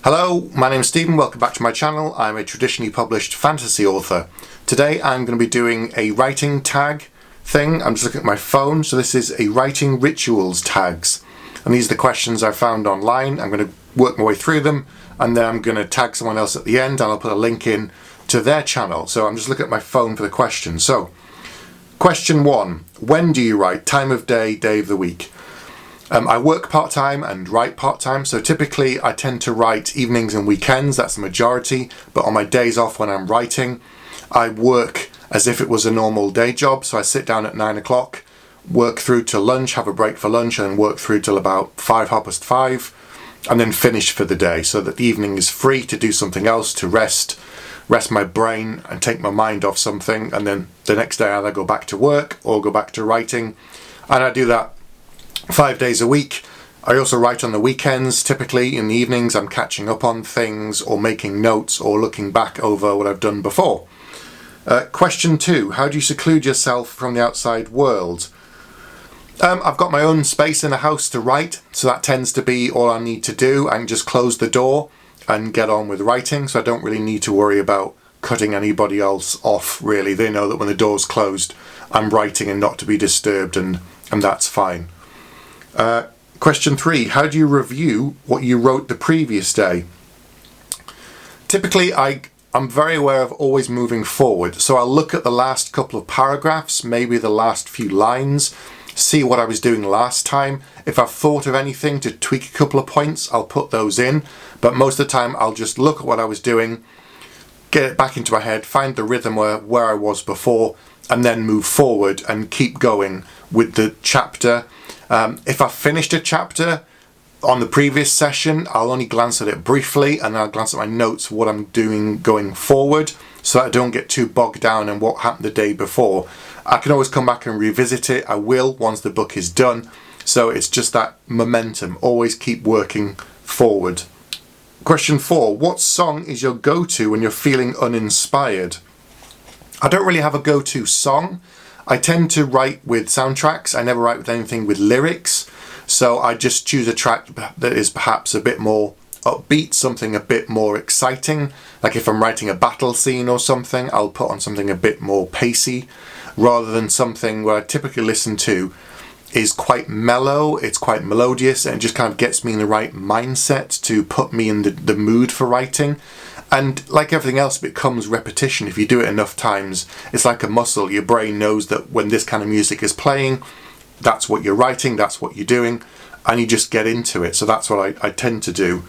Hello, my name is Stephen, welcome back to my channel. I'm a traditionally published fantasy author. Today I'm going to be doing a writing tag thing. I'm just looking at my phone, so this is a writing rituals tags. And these are the questions I found online. I'm going to work my way through them and then I'm going to tag someone else at the end and I'll put a link in to their channel. So I'm just looking at my phone for the questions. So, question 1. When do you write? Time of day, day of the week. I work part-time and write part-time, so typically I tend to write evenings and weekends, that's the majority, but on my days off when I'm writing, I work as if it was a normal day job, so I sit down at 9 o'clock, work through to lunch, have a break for lunch, and then work through till about 5:30, and then finish for the day, so that the evening is free to do something else, to rest my brain and take my mind off something, and then the next day I either go back to work or go back to writing, and I do that 5 days a week. I also write on the weekends. Typically in the evenings I'm catching up on things or making notes or looking back over what I've done before. Question 2. How do you seclude yourself from the outside world? I've got my own space in the house to write, so that tends to be all I need to do. I can just close the door and get on with writing, so I don't really need to worry about cutting anybody else off, really. They know that when the door's closed I'm writing and not to be disturbed, and that's fine. Question 3. How do you review what you wrote the previous day? Typically I'm very aware of always moving forward, so I'll look at the last couple of paragraphs, maybe the last few lines, see what I was doing last time. If I've thought of anything to tweak a couple of points, I'll put those in, but most of the time I'll just look at what I was doing, get it back into my head, find the rhythm where I was before, and then move forward and keep going with the chapter. If I've finished a chapter on the previous session, I'll only glance at it briefly and I'll glance at my notes for what I'm doing going forward, so that I don't get too bogged down in what happened the day before. I can always come back and revisit it. I will once the book is done, so it's just that momentum. Always keep working forward. Question 4. What song is your go-to when you're feeling uninspired? I don't really have a go-to song. I tend to write with soundtracks. I never write with anything with lyrics, so I just choose a track that is perhaps a bit more upbeat, something a bit more exciting. Like if I'm writing a battle scene or something, I'll put on something a bit more pacey, rather than something where I typically listen to is quite mellow, it's quite melodious, and it just kind of gets me in the right mindset to put me in the mood for writing. And like everything else, it becomes repetition. If you do it enough times, it's like a muscle. Your brain knows that when this kind of music is playing, that's what you're writing, that's what you're doing, and you just get into it. So that's what I tend to do.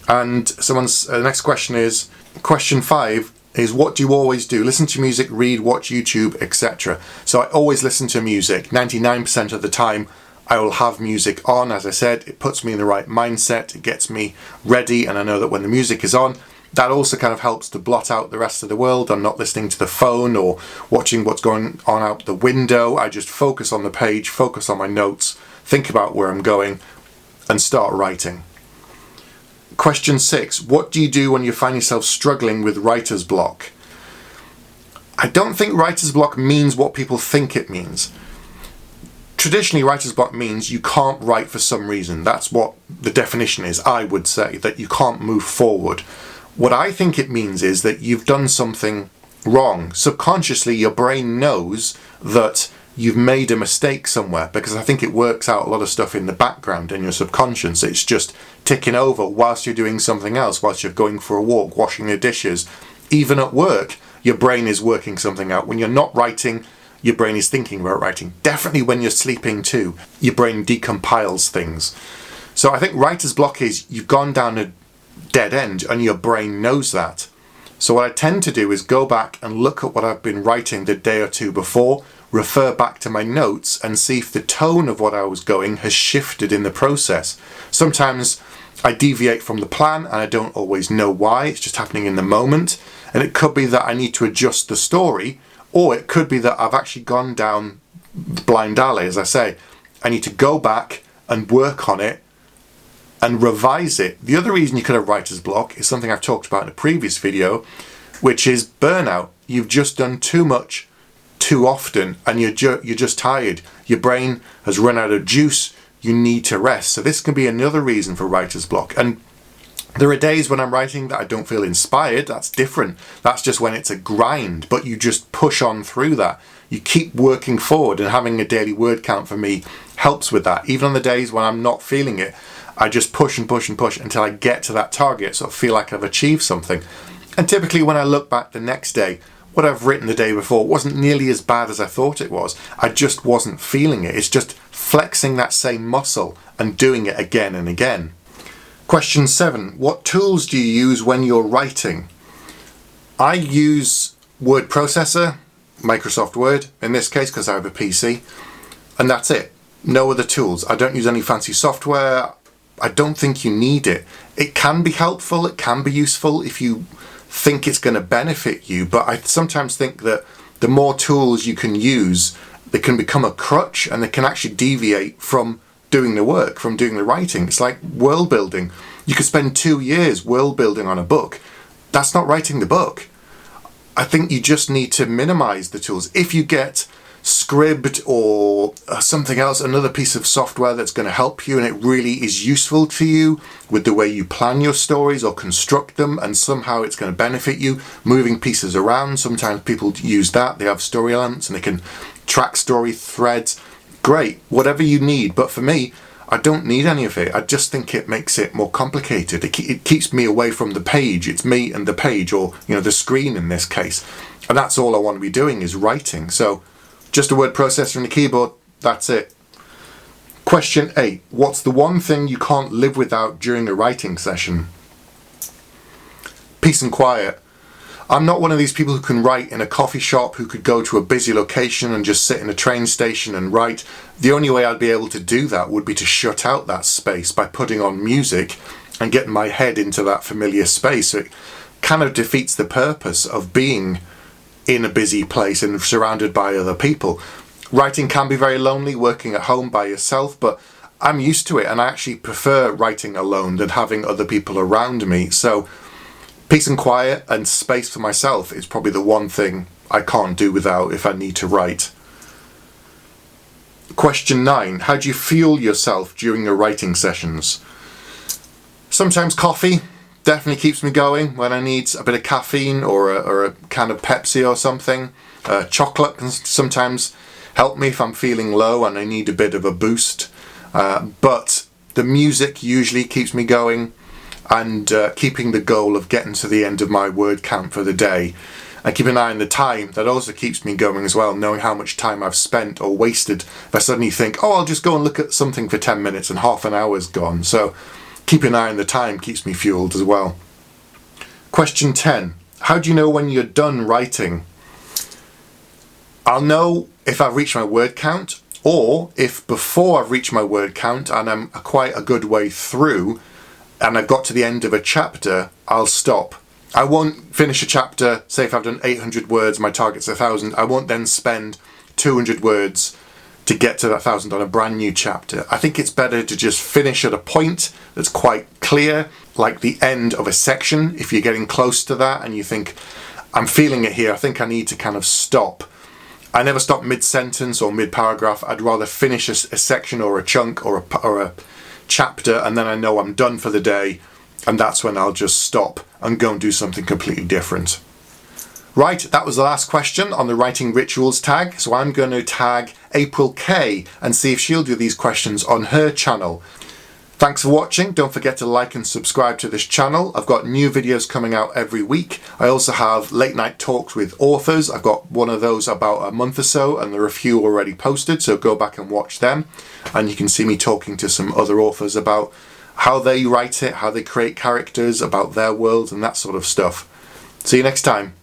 And the next question is, question 5 is, what do you always do? Listen to music, read, watch YouTube, etc. So I always listen to music. 99% of the time I will have music on. As I said, it puts me in the right mindset, it gets me ready, and I know that when the music is on, that also kind of helps to blot out the rest of the world. I'm not listening to the phone or watching what's going on out the window. I just focus on the page, focus on my notes, think about where I'm going, and start writing. Question 6. What do you do when you find yourself struggling with writer's block? I don't think writer's block means what people think it means. Traditionally, writer's block means you can't write for some reason. That's what the definition is, I would say, that you can't move forward. What I think it means is that you've done something wrong. Subconsciously, your brain knows that you've made a mistake somewhere, because I think it works out a lot of stuff in the background in your subconscious. It's just ticking over whilst you're doing something else, whilst you're going for a walk, washing the dishes. Even at work, your brain is working something out. When you're not writing, your brain is thinking about writing. Definitely when you're sleeping too, your brain decompiles things. So I think writer's block is you've gone down a dead end and your brain knows that. So what I tend to do is go back and look at what I've been writing the day or two before, refer back to my notes and see if the tone of what I was going has shifted in the process. Sometimes I deviate from the plan and I don't always know why, it's just happening in the moment, and it could be that I need to adjust the story, or it could be that I've actually gone down the blind alley, as I say. I need to go back and work on it and revise it. The other reason you could have writer's block is something I've talked about in a previous video, which is burnout. You've just done too much too often and you're just tired. Your brain has run out of juice. You need to rest. So this can be another reason for writer's block. And There are days when I'm writing that I don't feel inspired. That's different. That's just when it's a grind, but you just push on through that. You keep working forward, and having a daily word count for me helps with that. Even on the days when I'm not feeling it, I just push and push and push until I get to that target, so I feel like I've achieved something. And typically when I look back the next day, what I've written the day before wasn't nearly as bad as I thought it was. I just wasn't feeling it. It's just flexing that same muscle and doing it again and again. Question 7. What tools do you use when you're writing? I use word processor, Microsoft Word in this case because I have a PC, and that's it. No other tools. I don't use any fancy software. I don't think you need it. It can be helpful, it can be useful if you think it's going to benefit you, but I sometimes think that the more tools you can use, they can become a crutch and they can actually deviate from doing the work, from doing the writing. It's like world building. You could spend 2 years world building on a book. That's not writing the book. I think you just need to minimize the tools. If you get Scribd or something else, another piece of software that's going to help you and it really is useful to you with the way you plan your stories or construct them, and somehow it's going to benefit you, moving pieces around. Sometimes people use that. They have story elements and they can track story threads. Great, whatever you need. But for me, I don't need any of it. I just think it makes it more complicated. It keeps me away from the page. It's me and the page, or the screen in this case. And that's all I want to be doing is writing. So just a word processor and a keyboard, that's it. Question 8. What's the one thing you can't live without during a writing session? Peace and quiet. I'm not one of these people who can write in a coffee shop, who could go to a busy location and just sit in a train station and write. The only way I'd be able to do that would be to shut out that space by putting on music and getting my head into that familiar space. So it kind of defeats the purpose of being in a busy place and surrounded by other people. Writing can be very lonely, working at home by yourself, but I'm used to it and I actually prefer writing alone than having other people around me. So peace and quiet and space for myself is probably the one thing I can't do without if I need to write. Question 9. How do you fuel yourself during your writing sessions? Sometimes coffee definitely keeps me going when I need a bit of caffeine, or a can of Pepsi or something. Chocolate can sometimes help me if I'm feeling low and I need a bit of a boost. But the music usually keeps me going, and keeping the goal of getting to the end of my word count for the day. And keep an eye on the time. That also keeps me going as well, knowing how much time I've spent or wasted. If I suddenly think, oh, I'll just go and look at something for 10 minutes and half an hour's gone. So keep an eye on the time keeps me fueled as well. Question 10. How do you know when you're done writing? I'll know if I've reached my word count, or if before I've reached my word count and I'm quite a good way through and I've got to the end of a chapter, I'll stop. I won't finish a chapter, say if I've done 800 words, my target's 1,000, I won't then spend 200 words to get to that 1,000 on a brand new chapter. I think it's better to just finish at a point that's quite clear, like the end of a section. If you're getting close to that and you think, I'm feeling it here, I think I need to kind of stop. I never stop mid-sentence or mid-paragraph. I'd rather finish a section or a chunk or a chapter, and then I know I'm done for the day, and that's when I'll just stop and go and do something completely different. Right, that was the last question on the writing rituals tag, so I'm going to tag April K and see if she'll do these questions on her channel. Thanks for watching. Don't forget to like and subscribe to this channel. I've got new videos coming out every week. I also have late night talks with authors. I've got one of those about a month or so, and there are a few already posted, so go back and watch them. And you can see me talking to some other authors about how they write it, how they create characters, about their world and that sort of stuff. See you next time.